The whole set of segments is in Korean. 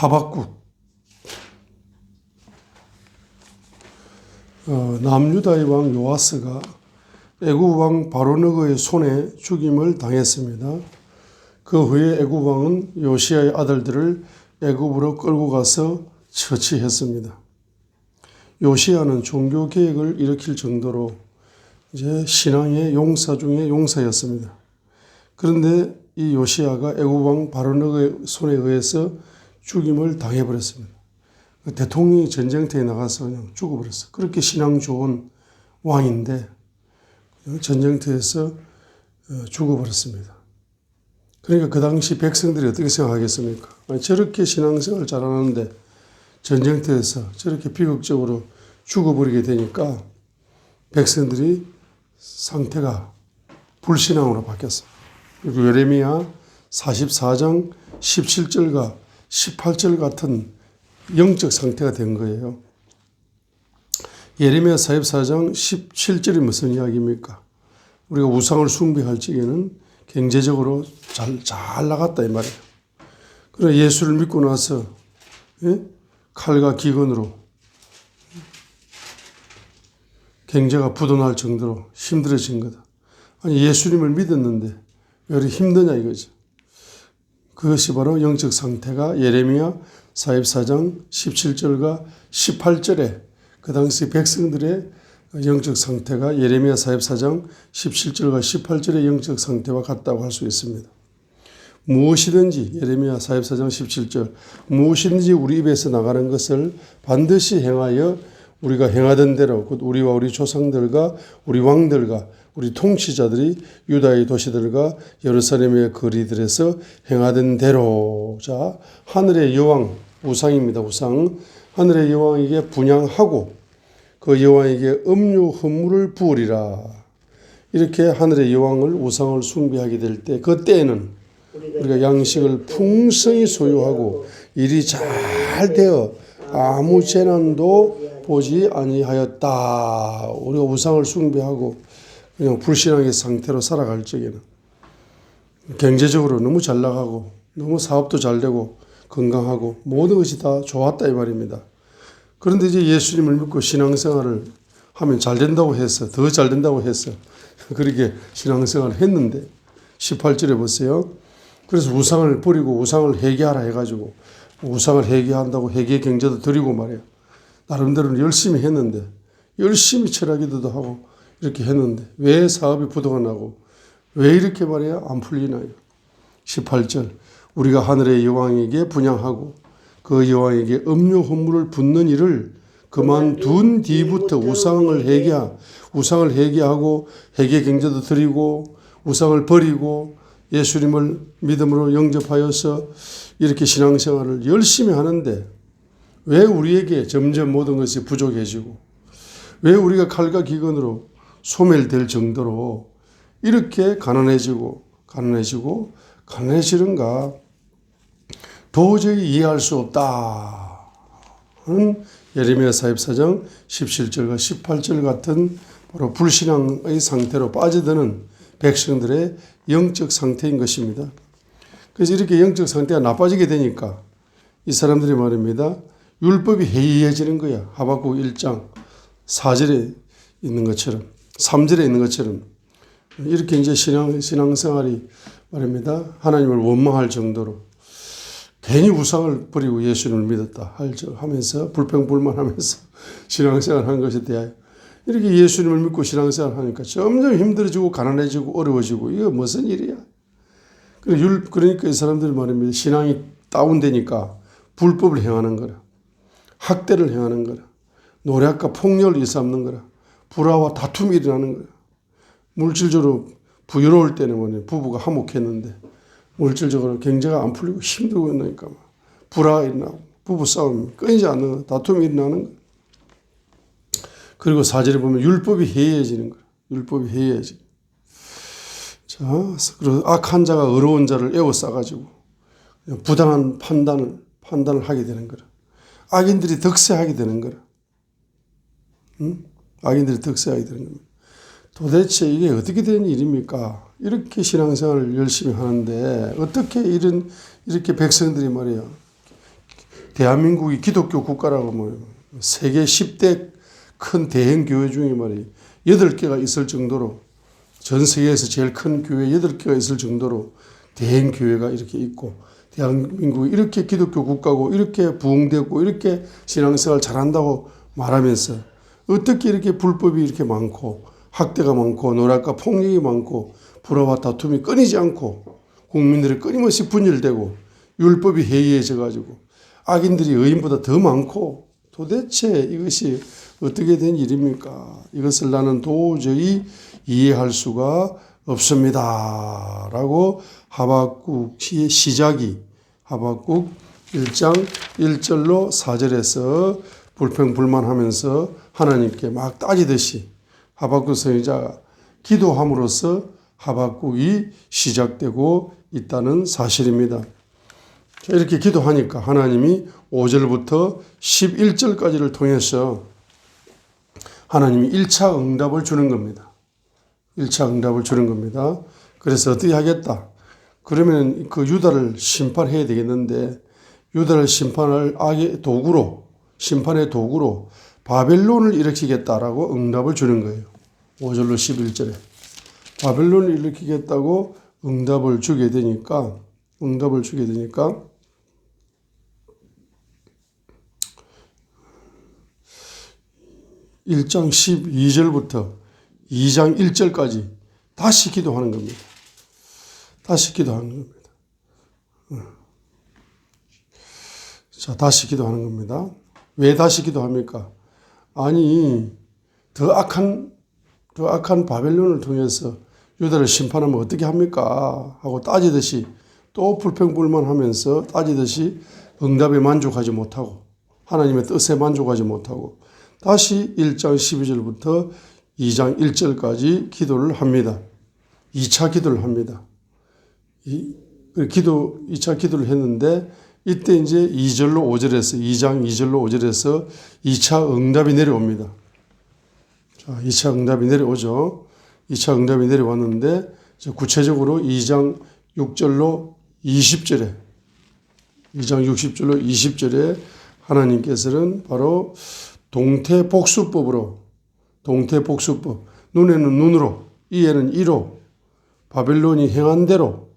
하박국. 남유다의 왕 요아스가 애굽 왕 바로느고의 손에 죽임을 당했습니다. 그 후에 애굽 왕은 요시야의 아들들을 애굽으로 끌고 가서 처치했습니다. 요시야는 종교 개혁을 일으킬 정도로 이제 신앙의 용사 중에 용사였습니다. 그런데 이 요시야가 애굽 왕 바로느고의 손에 의해서 죽임을 당해버렸습니다. 대통령이 전쟁터에 나가서 그냥 죽어버렸어요. 그렇게 신앙 좋은 왕인데 전쟁터에서 죽어버렸습니다. 그러니까 그 당시 백성들이 어떻게 생각하겠습니까? 저렇게 신앙생활 잘하는데 전쟁터에서 저렇게 비극적으로 죽어버리게 되니까 백성들이 상태가 불신앙으로 바뀌었어요. 그리고 예레미야 44장 17절과 18절 같은 영적 상태가 된 거예요. 예레미야 44장 17절이 무슨 이야기입니까? 우리가 우상을 숭배할 적에는 경제적으로 잘 나갔다 이 말이에요. 그러나 예수를 믿고 나서 칼과 기근으로 경제가 부도날 정도로 힘들어진 거다. 아니 예수님을 믿었는데 왜 이렇게 힘드냐 이거죠. 그것이 바로 영적 상태가 예레미야 44장 17절과 18절에 그 당시 백성들의 영적 상태가 예레미야 44장 17절과 18절의 영적 상태와 같다고 할 수 있습니다. 무엇이든지 예레미야 44장 17절 무엇이든지 우리 입에서 나가는 것을 반드시 행하여 우리가 행하던 대로 곧 우리와 우리 조상들과 우리 왕들과 우리 통치자들이 유다의 도시들과 예루살렘의 거리들에서 행하던 대로. 자, 하늘의 여왕, 우상입니다. 우상. 하늘의 여왕에게 분향하고 그 여왕에게 음료 헌물을 부으리라. 이렇게 하늘의 여왕을 우상을 숭배하게 될 때 그때에는 우리가 양식을 풍성히 소유하고 일이 잘 되어 아무 재난도 보지 아니하였다. 우리가 우상을 숭배하고 그냥 불신앙의 상태로 살아갈 적에는 경제적으로 너무 잘 나가고 너무 사업도 잘 되고 건강하고 모든 것이 다 좋았다 이 말입니다. 그런데 이제 예수님을 믿고 신앙생활을 하면 잘 된다고 해서 더 잘 된다고 해서 그렇게 신앙생활을 했는데 18절에 보세요. 그래서 우상을 버리고 우상을 회개하라 해가지고 우상을 회개한다고 회개 경제도 드리고 말이에요. 나름대로 열심히 했는데 열심히 철학기도도 하고 이렇게 했는데 왜 사업이 부도가 나고 왜 이렇게 말이야 안 풀리나요? 18절 우리가 하늘의 여왕에게 분향하고 그 여왕에게 음료 헌물을 붓는 일을 그만둔 뒤부터 우상을 회개하고 회개 경제도 드리고 우상을 버리고 예수님을 믿음으로 영접하여서 이렇게 신앙생활을 열심히 하는데 왜 우리에게 점점 모든 것이 부족해지고 왜 우리가 칼과 기근으로 소멸될 정도로 이렇게 가난해지는가 도저히 이해할 수 없다 하는 예레미야 44장 17절과 18절 같은 바로 불신앙의 상태로 빠져드는 백성들의 영적 상태인 것입니다. 그래서 이렇게 영적 상태가 나빠지게 되니까 이 사람들이 말입니다. 율법이 해이해지는 거야. 하박국 1장 4절에 있는 것처럼 3절에 있는 것처럼 이렇게 이제 신앙생활이 말입니다. 하나님을 원망할 정도로 괜히 우상을 버리고 예수님을 믿었다 하면서 불평불만하면서 신앙생활 하는 것에 대하여 이렇게 예수님을 믿고 신앙생활 하니까 점점 힘들어지고 가난해지고 어려워지고 이거 무슨 일이야. 그러니까 이 사람들이 말입니다. 신앙이 다운되니까 불법을 행하는 거라. 학대를 행하는 거라. 노략과 폭력을 일삼는 거라. 불화와 다툼이 일어나는 거야. 물질적으로 부유로울 때는 뭐냐. 부부가 화목했는데 물질적으로 경제가 안 풀리고 힘들고 있으니까 불화가 일어나고 부부 싸움이 끊이지 않는 거야. 다툼이 일어나는 거야. 그리고 4절에 보면 율법이 해이해지는 거야. 율법이 해이해지. 자, 그리고 악한 자가 의로운 자를 에워싸가지고 부당한 판단을 하게 되는 거라. 악인들이 득세하게 되는 거라. 응? 악인들이 득세하게 되는 겁니다. 도대체 이게 어떻게 된 일입니까? 이렇게 신앙생활을 열심히 하는데 어떻게 이렇게 백성들이 말이야 대한민국이 기독교 국가라고 뭐 세계 10대 큰 대형 교회 중에 말이에요. 8개가 있을 정도로 전 세계에서 제일 큰 교회 8개가 있을 정도로 대형 교회가 이렇게 있고 대한민국이 이렇게 기독교 국가고 이렇게 부흥되고 이렇게 신앙생활 잘한다고 말하면서 어떻게 이렇게 불법이 이렇게 많고 학대가 많고 노략과 폭력이 많고 불화와 다툼이 끊이지 않고 국민들이 끊임없이 분열되고 율법이 해이해져 가지고 악인들이 의인보다 더 많고 도대체 이것이 어떻게 된 일입니까? 이것을 나는 도저히 이해할 수가 없습니다. 라고 하박국의 시작이 하박국 1장 1절로 4절에서 불평불만하면서 하나님께 막 따지듯이 하박국 선지자가 기도함으로써 하박국이 시작되고 있다는 사실입니다. 자, 이렇게 기도하니까 하나님이 5절부터 11절까지를 통해서 하나님이 1차 응답을 주는 겁니다. 1차 응답을 주는 겁니다. 그래서 어떻게 하겠다? 그러면 그 유다를 심판해야 되겠는데 유다를 심판할 악의 도구로 심판의 도구로 바벨론을 일으키겠다라고 응답을 주는 거예요. 5절로 11절에 바벨론을 일으키겠다고 응답을 주게 되니까 1장 12절부터 2장 1절까지 다시 기도하는 겁니다. 다시 기도하는 겁니다. 자, 다시 기도하는 겁니다. 왜 다시 기도합니까? 아니, 더 악한 바벨론을 통해서 유다를 심판하면 어떻게 합니까? 하고 따지듯이 또 불평불만하면서 따지듯이 응답에 만족하지 못하고 하나님의 뜻에 만족하지 못하고 다시 1장 12절부터 2장 1절까지 기도를 합니다. 2차 기도를 합니다. 2차 기도를 했는데 이때 이제 2절로 5절에서 2장 2절로 5절에서 2차 응답이 내려옵니다. 자, 2차 응답이 내려오죠. 2차 응답이 내려왔는데 구체적으로 2장 6절로 20절에 2장 60절로 20절에 하나님께서는 바로 동태복수법 눈에는 눈으로 이에는 이로 바벨론이 행한 대로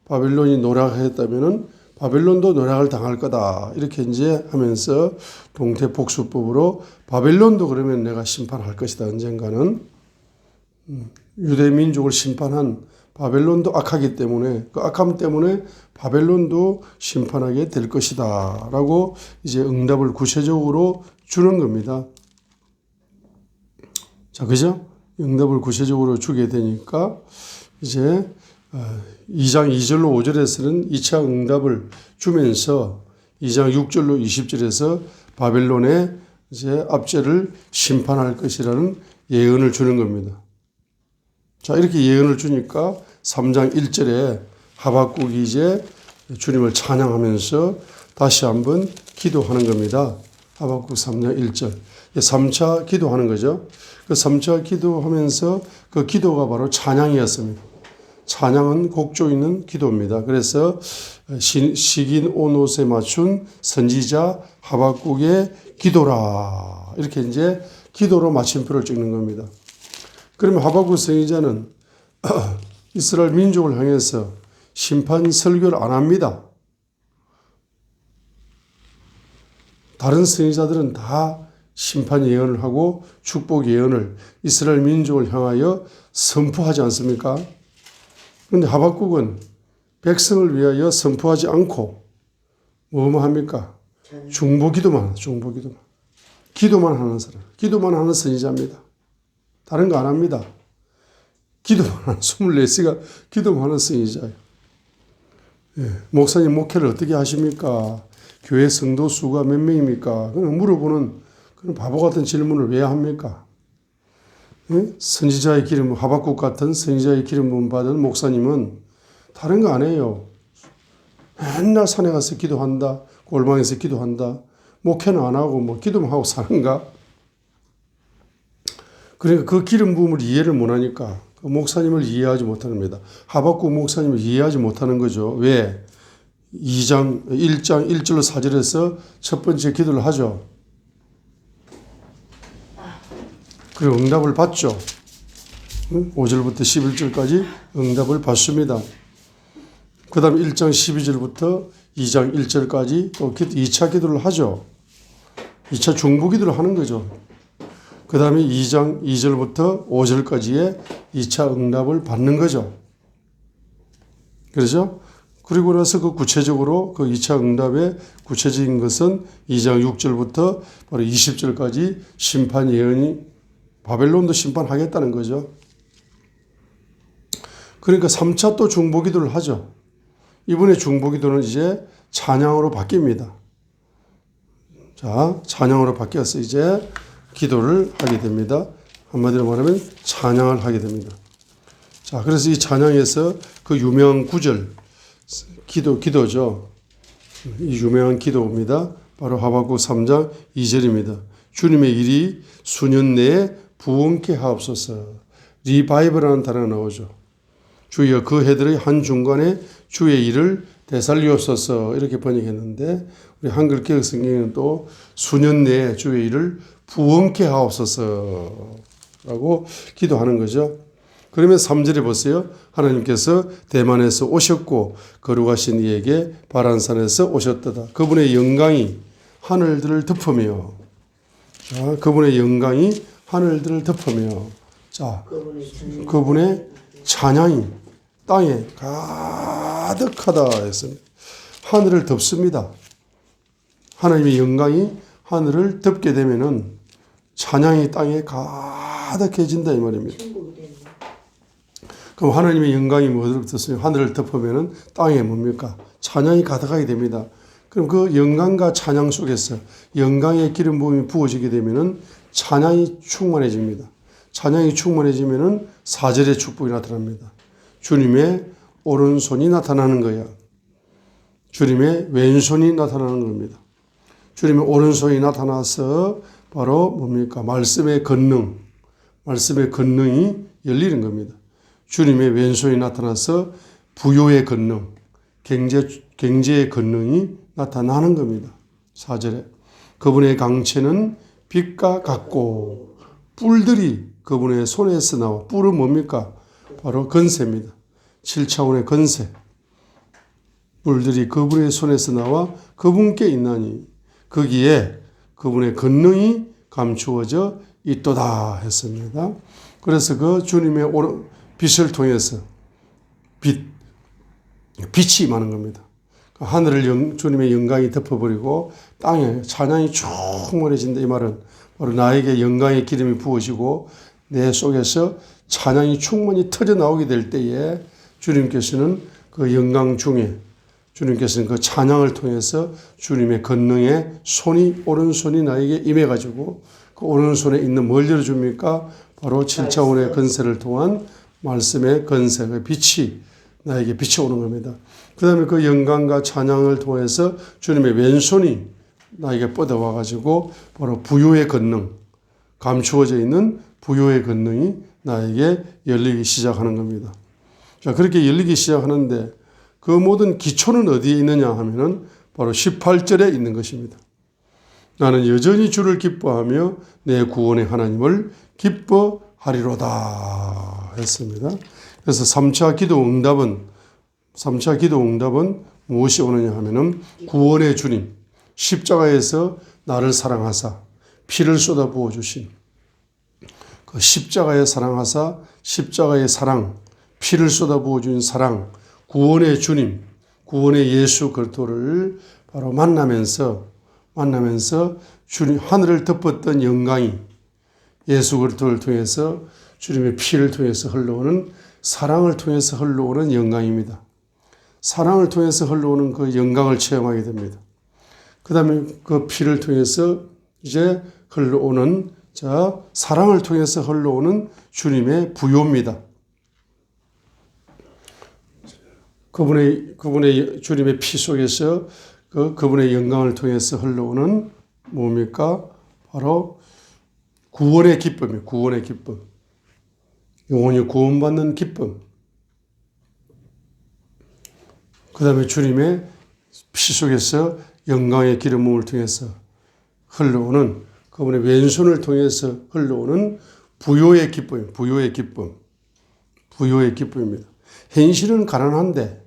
바벨론이 노략했다면은 바벨론도 노략을 당할 거다. 이렇게 이제 하면서 동태복수법으로 바벨론도 그러면 내가 심판할 것이다. 언젠가는 유대 민족을 심판한 바벨론도 악하기 때문에 그 악함 때문에 바벨론도 심판하게 될 것이다. 라고 이제 응답을 구체적으로 주는 겁니다. 자, 그죠? 응답을 구체적으로 주게 되니까 이제 2장 2절로 5절에서는 2차 응답을 주면서 2장 6절로 20절에서 바벨론의 이제 압제를 심판할 것이라는 예언을 주는 겁니다. 자, 이렇게 예언을 주니까 3장 1절에 하박국이 이제 주님을 찬양하면서 다시 한번 기도하는 겁니다. 하박국 3장 1절. 3차 기도하는 거죠. 그 3차 기도하면서 그 기도가 바로 찬양이었습니다. 찬양은 곡조 있는 기도입니다. 그래서 시긴 온옷에 맞춘 선지자 하박국의 기도라. 이렇게 이제 기도로 마침표를 찍는 겁니다. 그러면 하박국 선지자는 이스라엘 민족을 향해서 심판 설교를 안 합니다. 다른 선지자들은 다 심판 예언을 하고 축복 예언을 이스라엘 민족을 향하여 선포하지 않습니까? 그런데 하박국은 백성을 위하여 선포하지 않고 뭐만 합니까? 중보기도만 기도만 하는 사람, 기도만 하는 선지자입니다. 다른 거 안 합니다. 기도만 하는 24시간 기도만 하는 선지자예요. 예, 목사님 목회를 어떻게 하십니까? 교회 성도 수가 몇 명입니까? 그냥 물어보는 그런 바보 같은 질문을 왜 합니까? 예? 선지자의 기름, 하박국 같은 선지자의 기름 받은 목사님은 다른 거 안 해요. 맨날 산에 가서 기도한다. 골방에서 기도한다. 목회는 안 하고 뭐 기도만 하고 사는가? 그러니까 그 기름 부음을 이해를 못 하니까 그 목사님을 이해하지 못하는 겁니다. 하박국 목사님을 이해하지 못하는 거죠. 왜? 1장 1절로 4절에서 첫 번째 기도를 하죠. 그리고 응답을 받죠. 5절부터 11절까지 응답을 받습니다. 그 다음에 1장 12절부터 2장 1절까지 또 2차 기도를 하죠. 2차 중보 기도를 하는 거죠. 그 다음에 2장 2절부터 5절까지의 2차 응답을 받는 거죠. 그렇죠? 그리고 나서 그 구체적으로 그 2차 응답의 구체적인 것은 2장 6절부터 바로 20절까지 심판 예언이 바벨론도 심판하겠다는 거죠. 그러니까 3차 또 중보 기도를 하죠. 이번에 중보 기도는 이제 찬양으로 바뀝니다. 자, 찬양으로 바뀌어서 이제 기도를 하게 됩니다. 한마디로 말하면 찬양을 하게 됩니다. 자, 그래서 이 찬양에서 그 유명한 구절, 기도죠. 이 유명한 기도입니다. 바로 하박국 3장 2절입니다. 주님의 일이 수년 내에 부흥케 하옵소서. 리바이브라는 단어가 나오죠. 주여 그 해들의 한 중간에 주의 일을 되살리옵소서 이렇게 번역했는데 우리 한글 개역 성경에는 또 수년 내에 주의 일을 부흥케 하옵소서라고 기도하는 거죠. 그러면 3절에 보세요. 하나님께서 대만에서 오셨고 거룩하신 이에게 바란산에서 오셨도다. 그분의 영광이 하늘들을 덮으며 자, 그분의 영광이 하늘들을 덮으며 자, 그분의 찬양이 땅에 가득하다 했습니다. 하늘을 덮습니다. 하나님의 영광이 하늘을 덮게 되면은 찬양이 땅에 가득해진다 이 말입니다. 그럼 하나님의 영광이 뭐를 덮습니까? 하늘을 덮으면은 땅에 뭡니까? 찬양이 가득하게 됩니다. 그럼 그 영광과 찬양 속에서 영광의 기름 부음이 부어지게 되면은 찬양이 충만해집니다. 찬양이 충만해지면은 4절의 축복이 나타납니다. 주님의 오른손이 나타나는 거야. 주님의 왼손이 나타나는 겁니다. 주님의 오른손이 나타나서 바로 뭡니까? 말씀의 권능이 열리는 겁니다. 주님의 왼손이 나타나서 부요의 권능, 경제의 권능이 나타나는 겁니다. 4절에 그분의 강체는 빛과 같고 뿔들이 그분의 손에서 나와. 뿔은 뭡니까? 바로 건세입니다. 7차원의 건세. 뿔들이 그분의 손에서 나와 그분께 있나니 거기에 그분의 권능이 감추어져 있도다 했습니다. 그래서 그 주님의 빛을 통해서 빛이 임하는 겁니다. 하늘을 주님의 영광이 덮어버리고 땅에 찬양이 충만해진다. 이 말은 바로 나에게 영광의 기름이 부어지고 내 속에서 찬양이 충만히 터져 나오게 될 때에 주님께서는 그 영광 중에 주님께서는 그 찬양을 통해서 주님의 권능의 손이 오른손이 나에게 임해가지고 그 오른손에 있는 뭘 열어줍니까? 바로 7차원의 건세를 통한 말씀의 건세의 빛이 나에게 비춰오는 겁니다. 그 다음에 그 영광과 찬양을 통해서 주님의 왼손이 나에게 뻗어와가지고 바로 부요의 권능, 감추어져 있는 부요의 권능이 나에게 열리기 시작하는 겁니다. 자, 그렇게 열리기 시작하는데 그 모든 기초는 어디에 있느냐 하면은 바로 18절에 있는 것입니다. 나는 여전히 주를 기뻐하며 내 구원의 하나님을 기뻐하리로다 했습니다. 그래서 3차 기도 응답은 무엇이 오느냐 하면은 구원의 주님, 십자가에서 나를 사랑하사 피를 쏟아 부어 주신 그 십자가의 사랑하사 십자가의 사랑, 피를 쏟아 부어 준 사랑, 구원의 주님, 구원의 예수 그리스도를 바로 만나면서 주님 하늘을 덮었던 영광이 예수 그리스도를 통해서 주님의 피를 통해서 흘러오는 사랑을 통해서 흘러오는 영광입니다. 사랑을 통해서 흘러오는 그 영광을 체험하게 됩니다. 그 다음에 그 피를 통해서 이제 흘러오는 사랑을 통해서 흘러오는 주님의 부요입니다. 그분의 주님의 피 속에서 그분의 영광을 통해서 흘러오는 뭡니까? 바로 구원의 기쁨이에요. 구원의 기쁨. 영혼이 구원받는 기쁨. 그 다음에 주님의 피 속에서 영광의 기름 부음을 통해서 흘러오는 그분의 왼손을 통해서 흘러오는 부요의 기쁨, 부요의 기쁨, 부요의 기쁨입니다. 현실은 가난한데,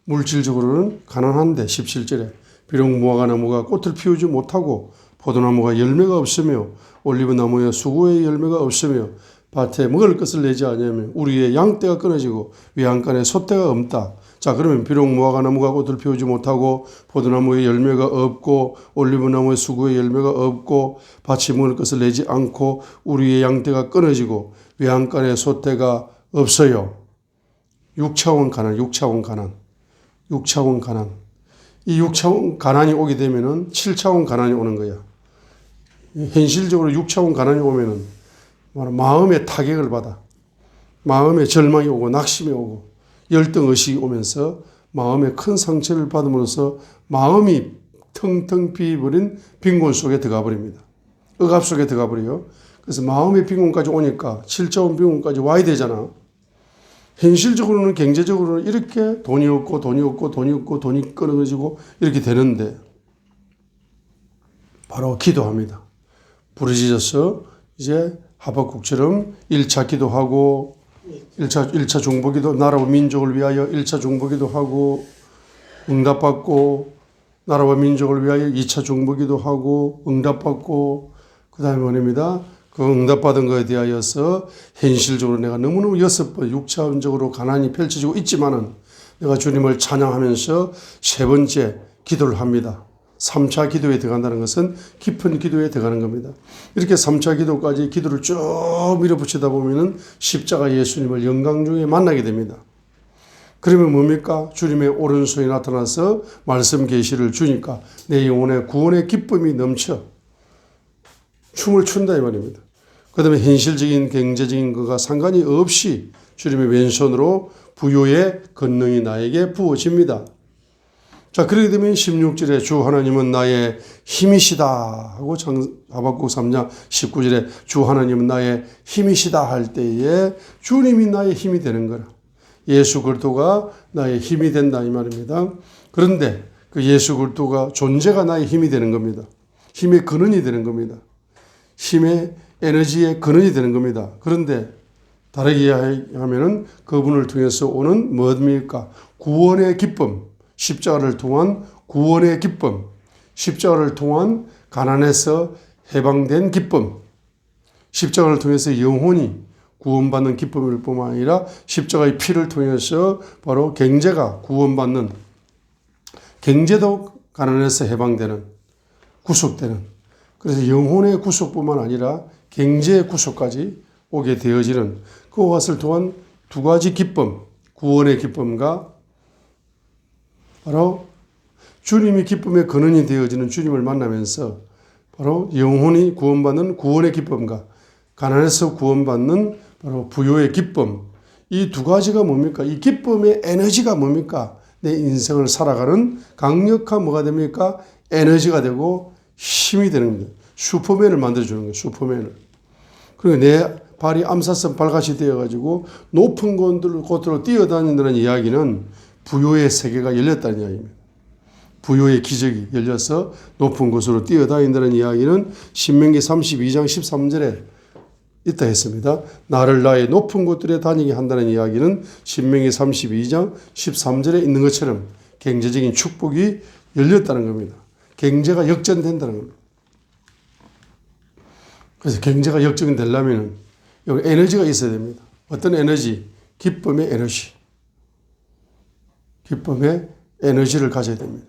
물질적으로는 가난한데 17절에 비록 무화과 나무가 꽃을 피우지 못하고 포도나무가 열매가 없으며 올리브나무에 수고의 열매가 없으며 밭에 먹을 것을 내지 않으면 우리의 양떼가 끊어지고 외양간에 소떼가 없다. 자, 그러면 비록 무화과 나무가 꽃을 피우지 못하고 포도나무에 열매가 없고 올리브나무에 수고의 열매가 없고 밭이 먹을 것을 내지 않고 우리의 양떼가 끊어지고 외양간에 소떼가 없어요. 6차원 가난, 6차원 가난, 6차원 가난. 이 6차원 가난이 오게 되면은 7차원 가난이 오는 거야. 현실적으로 6차원 가난이 오면은 마음의 타격을 받아. 마음의 절망이 오고 낙심이 오고 열등의식이 오면서 마음에 큰 상처를 받음으로써 마음이 텅텅 비어버린 빈곤 속에 들어가 버립니다. 억압 속에 들어가 버려요. 그래서 마음의 빈곤까지 오니까 7차원 빈곤까지 와야 되잖아. 현실적으로는 경제적으로는 이렇게 돈이 없고 돈이 없고 돈이 없고 돈이 끊어지고 이렇게 되는데 바로 기도합니다. 부르짖어서 이제 하박국처럼 1차 기도하고 1차 중보기도 나라와 민족을 위하여 1차 중보기도 하고 응답받고 나라와 민족을 위하여 2차 중보기도 하고 응답받고 그 다음에 뭐랍니다. 그 응답받은 것에 대하여서 현실적으로 내가 너무너무 6번 6차원적으로 가난이 펼쳐지고 있지만은 내가 주님을 찬양하면서 세 번째 기도를 합니다. 3차 기도에 들어간다는 것은 깊은 기도에 들어가는 겁니다. 이렇게 3차 기도까지 기도를 쭉 밀어붙이다 보면은 십자가 예수님을 영광 중에 만나게 됩니다. 그러면 뭡니까? 주님의 오른손이 나타나서 말씀 계시를 주니까 내 영혼의 구원의 기쁨이 넘쳐 춤을 춘다 이 말입니다. 그 다음에 현실적인 경제적인 것과 상관이 없이 주님의 왼손으로 부요의 권능이 나에게 부어집니다. 자, 그렇게 되면 16절에 주 하나님은 나의 힘이시다 하고 하박국 3장 19절에 주 하나님은 나의 힘이시다 할 때에 주님이 나의 힘이 되는 거라. 예수 그리스도가 나의 힘이 된다 이 말입니다. 그런데 그 예수 그리스도가 존재가 나의 힘이 되는 겁니다. 힘의 근원이 되는 겁니다. 힘의 에너지의 근원이 되는 겁니다. 그런데 다르게 하면은 그분을 통해서 오는 뭡니까? 구원의 기쁨, 십자가를 통한 구원의 기쁨, 십자가를 통한 가난에서 해방된 기쁨, 십자가를 통해서 영혼이 구원받는 기쁨일 뿐만 아니라 십자가의 피를 통해서 바로 경제가 구원받는, 경제도 가난에서 해방되는, 구속되는, 그래서 영혼의 구속뿐만 아니라 경제의 구속까지 오게 되어지는 그것을 통한 두 가지 기쁨, 구원의 기쁨과 바로 주님이 기쁨의 근원이 되어지는 주님을 만나면서 바로 영혼이 구원받는 구원의 기쁨과 가난에서 구원받는 바로 부요의 기쁨, 이 두 가지가 뭡니까? 이 기쁨의 에너지가 뭡니까? 내 인생을 살아가는 강력한 뭐가 됩니까? 에너지가 되고 힘이 되는 겁니다. 슈퍼맨을 만들어주는 거예요. 슈퍼맨을. 그리고 내 발이 암사성 발같이 되어가지고 높은 곳으로 뛰어다닌다는 이야기는 부요의 세계가 열렸다는 이야기입니다. 부요의 기적이 열려서 높은 곳으로 뛰어다닌다는 이야기는 신명기 32장 13절에 있다 했습니다. 나를 나의 높은 곳들에 다니게 한다는 이야기는 신명기 32장 13절에 있는 것처럼 경제적인 축복이 열렸다는 겁니다. 경제가 역전된다는 겁니다. 그래서 경제가 역전되려면 여기 에너지가 있어야 됩니다. 어떤 에너지? 기쁨의 에너지. 기쁨의 에너지를 가져야 됩니다.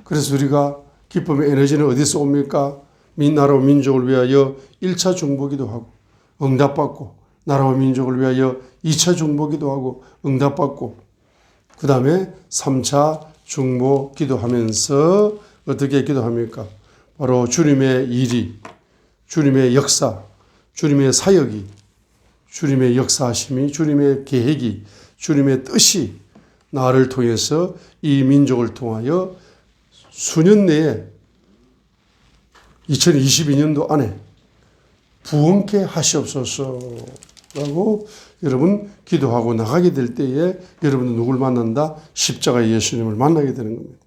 그래서 우리가 기쁨의 에너지는 어디서 옵니까? 나라와 민족을 위하여 1차 중보기도 하고 응답받고 나라와 민족을 위하여 2차 중보기도 하고 응답받고 그 다음에 3차 중보 기도하면서 어떻게 기도합니까? 바로 주님의 일이, 주님의 역사, 주님의 사역이, 주님의 역사하심이, 주님의 계획이, 주님의 뜻이 나를 통해서 이 민족을 통하여 수년 내에 2022년도 안에 부흥케 하시옵소서라고 여러분 기도하고 나가게 될 때에 여러분은 누굴 만난다? 십자가의 예수님을 만나게 되는 겁니다.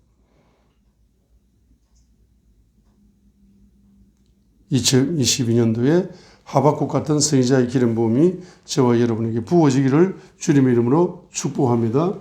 2022년도에 하박국 같은 선지자의 기름 부음이 저와 여러분에게 부어지기를 주님의 이름으로 축복합니다.